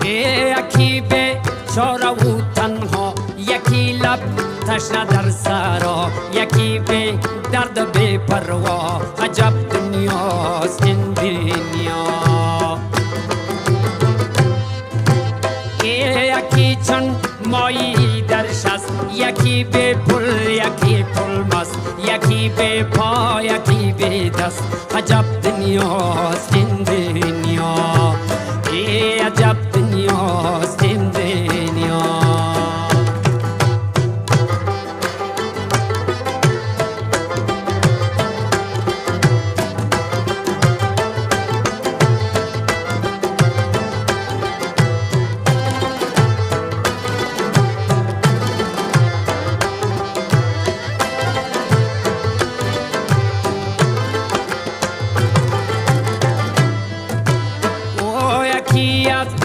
یکی به چاره و تنها، یکی لب تشنه در سرا، یکی به درد بی پروا. عجب دنیاست این دنیا. یکی چون مایی در شست، یکی به پل، یکی پل مست، یکی به پا، یکی به دست. عجب دنیاست